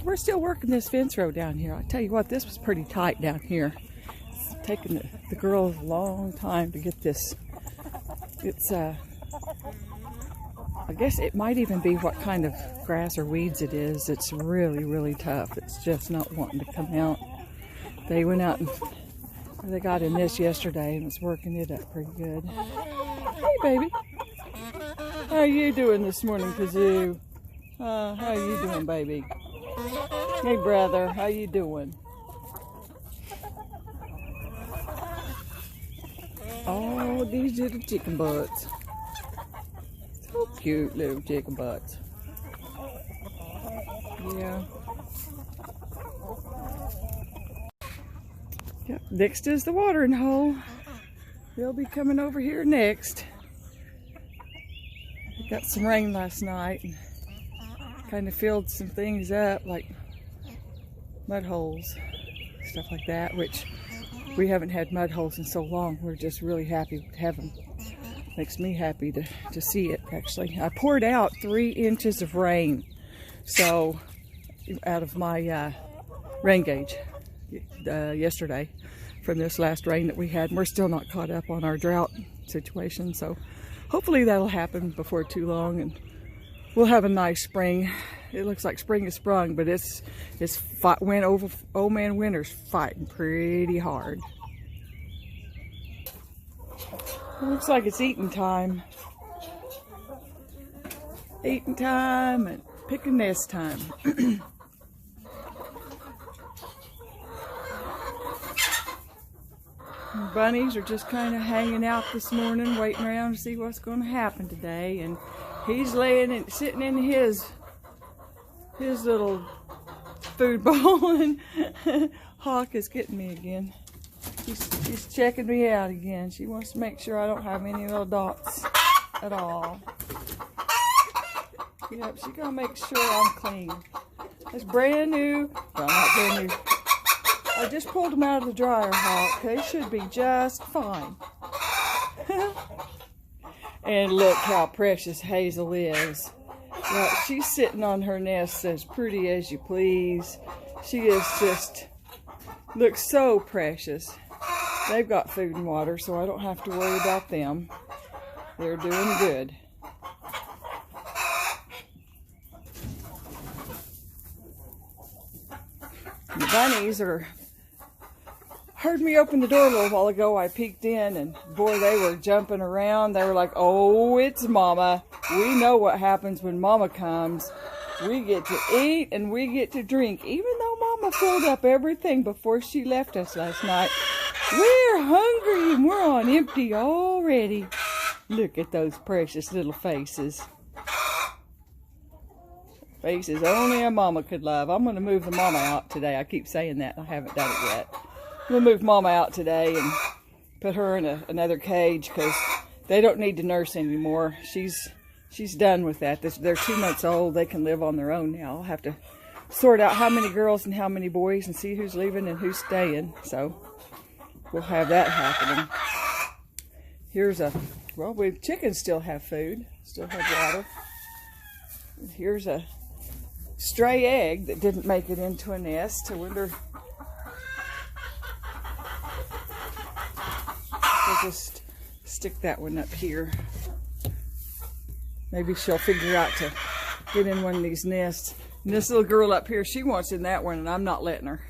we're still working this fence row down here. I tell you what, this was pretty tight down here. It's taken the girls a long time to get this. It's I guess it might even be what kind of grass or weeds it is. It's really, really tough. It's just not wanting to come out. They went out and they got in this yesterday and was working it up pretty good. Hey, baby. How you doing this morning, Kazoo? How you doing, baby? Hey, brother. How you doing? Oh, these little chicken butts. So cute, little chicken butts. Yeah. Yep, next is the watering hole. They'll be coming over here next. Got some rain last night and kind of filled some things up, like mud holes, stuff like that, which we haven't had mud holes in so long. We're just really happy to have them. Makes me happy to see it, actually. I poured out 3 inches of rain, so out of my rain gauge yesterday from this last rain that we had. And we're still not caught up on our drought situation, so hopefully that'll happen before too long and we'll have a nice spring. It looks like spring has sprung, but old man winter's fighting pretty hard. It looks like it's eating time. Eating time and picking nest time. Bunnies are just kind of hanging out this morning, waiting around to see what's going to happen today. And he's sitting in his little food bowl, and Hawk is getting me again. She's checking me out again. She wants to make sure I don't have any little dots at all. Yep, she's gonna make sure I'm clean. It's brand new. Well, not brand new. I just pulled them out of the dryer, Hawk. They should be just fine. And look how precious Hazel is. Well, she's sitting on her nest as pretty as you please. She is just, looks so precious. They've got food and water, so I don't have to worry about them. They're doing good. The bunnies heard me open the door a little while ago. I peeked in, and boy, they were jumping around. They were like, oh, it's Mama. We know what happens when Mama comes. We get to eat and we get to drink. Even though Mama filled up everything before she left us last night, we're hungry and we're on empty already. Look at those precious little faces. Faces only a mama could love. I'm going to move the mama out today. I keep saying that. I haven't done it yet. I'm going to move Mama out today and put her in another cage because they don't need to nurse anymore. She's done with that. They're 2 months old. They can live on their own now. I'll have to sort out how many girls and how many boys and see who's leaving and who's staying. So we'll have that happening. Here's chickens still have food, still have water. Here's a stray egg that didn't make it into a nest. I wonder. We'll just stick that one up here. Maybe she'll figure out to get in one of these nests. And this little girl up here, she wants in that one, and I'm not letting her.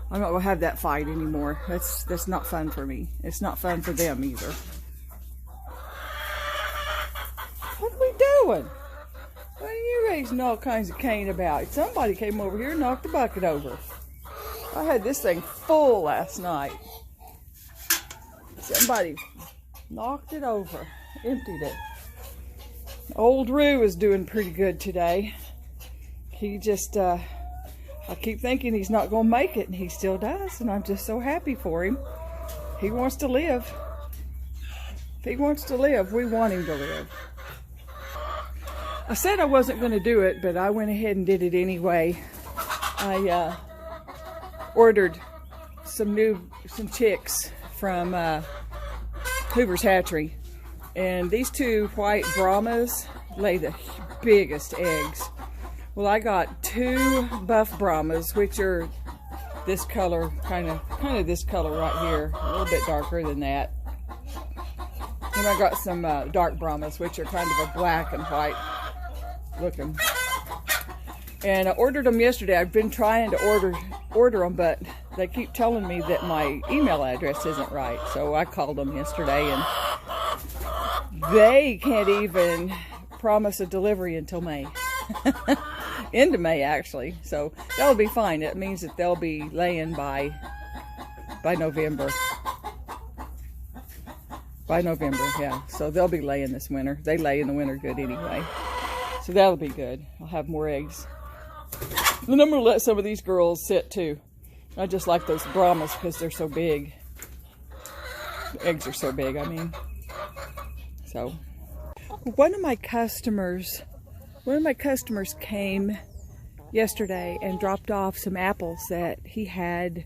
I'm not gonna have that fight anymore. That's not fun for me. It's not fun for them either. What are we doing? What are you raising all kinds of cane about? Somebody came over here and knocked the bucket over. I had this thing full last night. Somebody knocked it over, emptied it. Old Roo is doing pretty good today. He just, I keep thinking he's not going to make it, and he still does, and I'm just so happy for him. He wants to live. If he wants to live, we want him to live. I said I wasn't going to do it, but I went ahead and did it anyway. I ordered some chicks from Hoover's Hatchery, and these 2 white Brahmas lay the biggest eggs. Well, I got 2 buff Brahmas, which are this color, kind of this color right here, a little bit darker than that. And I got some dark Brahmas, which are kind of a black and white looking. And I ordered them yesterday. I've been trying to order them, but they keep telling me that my email address isn't right. So I called them yesterday, and they can't even promise a delivery until May. Into May, actually. So that'll be fine. It means that they'll be laying by November. By November, yeah. So they'll be laying this winter. They lay in the winter good anyway. So that'll be good. I'll have more eggs. And I'm going to let some of these girls sit too. I just like those Brahmas because they're so big. The eggs are so big, I mean. So, one of my customers came yesterday and dropped off some apples that he had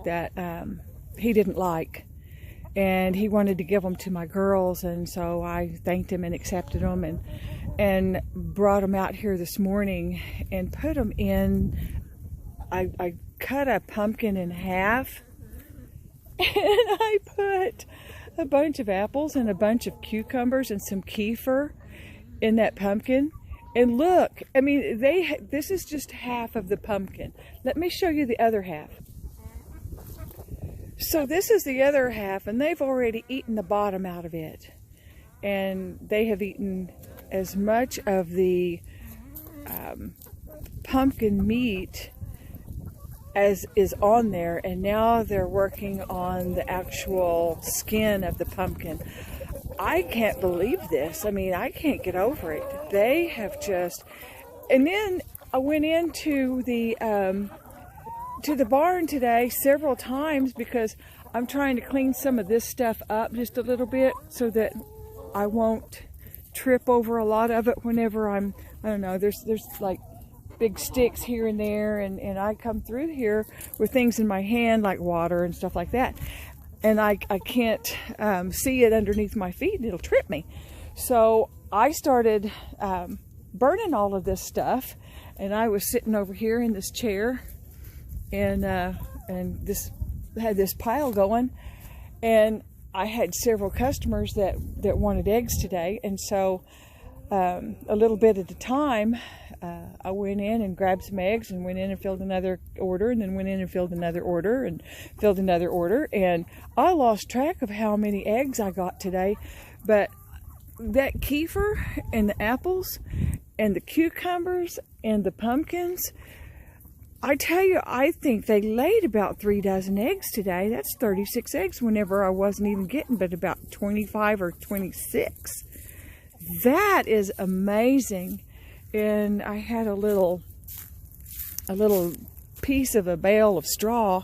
that he didn't like, and he wanted to give them to my girls, and so I thanked him and accepted them and brought them out here this morning and put them in. I cut a pumpkin in half, and I put a bunch of apples and a bunch of cucumbers and some kefir in that pumpkin. And look, I mean, this is just half of the pumpkin. Let me show you the other half. So this is the other half, and they've already eaten the bottom out of it. And they have eaten as much of the pumpkin meat as is on there, and now they're working on the actual skin of the pumpkin. I can't believe this. I mean, I can't get over it. They have just... And then I went into the barn today several times because I'm trying to clean some of this stuff up just a little bit so that I won't trip over a lot of it whenever I don't know, there's like big sticks here and there, and I come through here with things in my hand like water and stuff like that. And I can't see it underneath my feet, and it'll trip me. So I started burning all of this stuff, and I was sitting over here in this chair, and this had this pile going, and I had several customers that wanted eggs today, and so a little bit at a time, I went in and grabbed some eggs and went in and filled another order, and then went in and filled another order and filled another order, and I lost track of how many eggs I got today. But that kefir and the apples and the cucumbers and the pumpkins, I tell you, I think they laid about 3 dozen eggs today. That's 36 eggs whenever I wasn't even getting but about 25 or 26. That is amazing. And I had a little piece of a bale of straw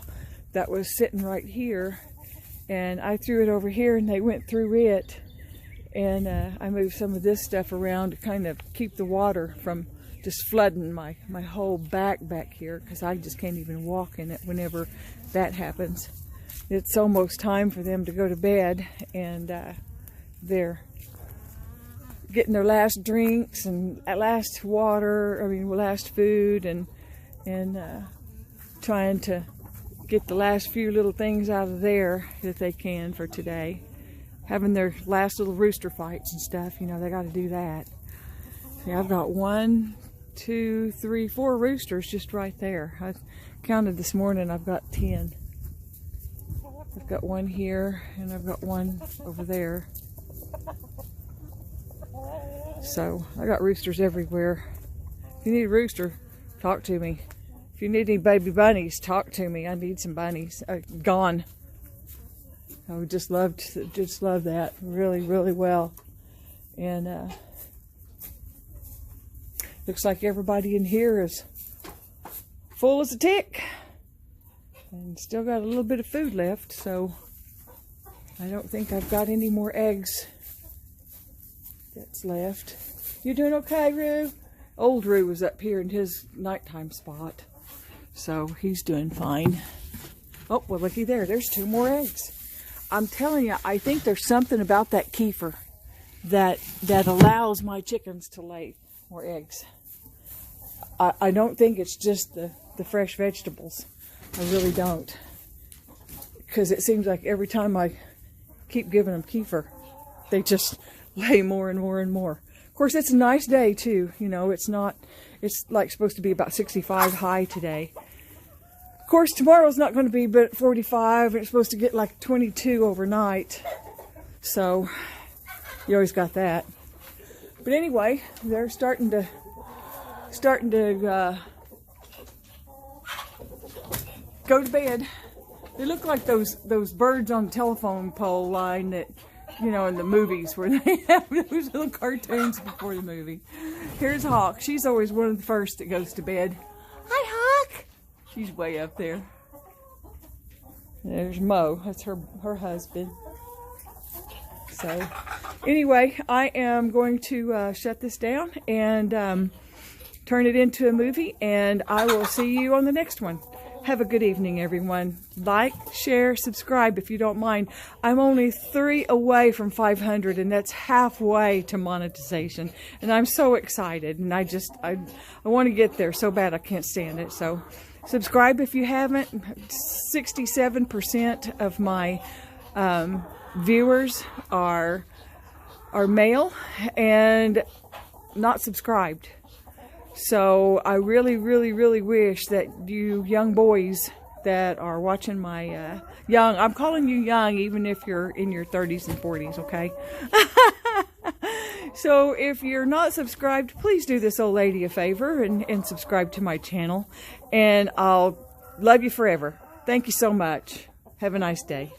that was sitting right here, and I threw it over here, and they went through it, and I moved some of this stuff around to kind of keep the water from just flooding my whole back here, because I just can't even walk in it whenever that happens. It's almost time for them to go to bed, and they're getting their last drinks and last water, last food, and trying to get the last few little things out of there that they can for today. Having their last little rooster fights and stuff, you know, they got to do that. See, I've got 1, 2, 3, 4 roosters just right there. I counted this morning, I've got 10. I've got one here, and I've got one over there. So I got roosters everywhere. If you need a rooster, talk to me. If you need any baby bunnies, talk to me. I need some bunnies. Gone. I would just love that really, really well. And looks like everybody in here is full as a tick, and still got a little bit of food left. So I don't think I've got any more eggs that's left. You doing okay, Roo? Old Roo was up here in his nighttime spot, so he's doing fine. Oh, well, looky there. There's 2 more eggs. I'm telling you, I think there's something about that kefir that allows my chickens to lay more eggs. I don't think it's just the fresh vegetables. I really don't. Because it seems like every time I keep giving them kefir, they just lay more and more and more. Of course, it's a nice day too. You know, it's like supposed to be about 65 high today. Of course, tomorrow's not going to be but 45, and it's supposed to get like 22 overnight. So, you always got that. But anyway, they're starting to go to bed. They look like those birds on the telephone pole line that, you know, in the movies where they have those little cartoons before the movie. Here's Hawk. She's always one of the first that goes to bed. Hi, Hawk. She's way up there. There's Mo. That's her husband. So, anyway, I am going to shut this down and turn it into a movie, and I will see you on the next one. Have a good evening, everyone. Like, share, subscribe if you don't mind. I'm only 3 away from 500, and that's halfway to monetization. And I'm so excited, and I want to get there so bad I can't stand it. So subscribe if you haven't. 67% of my viewers are male and not subscribed. So I really, really, really wish that you young boys that are watching my young, I'm calling you young even if you're in your 30s and 40s, okay? So if you're not subscribed, please do this old lady a favor and subscribe to my channel. And I'll love you forever. Thank you so much. Have a nice day.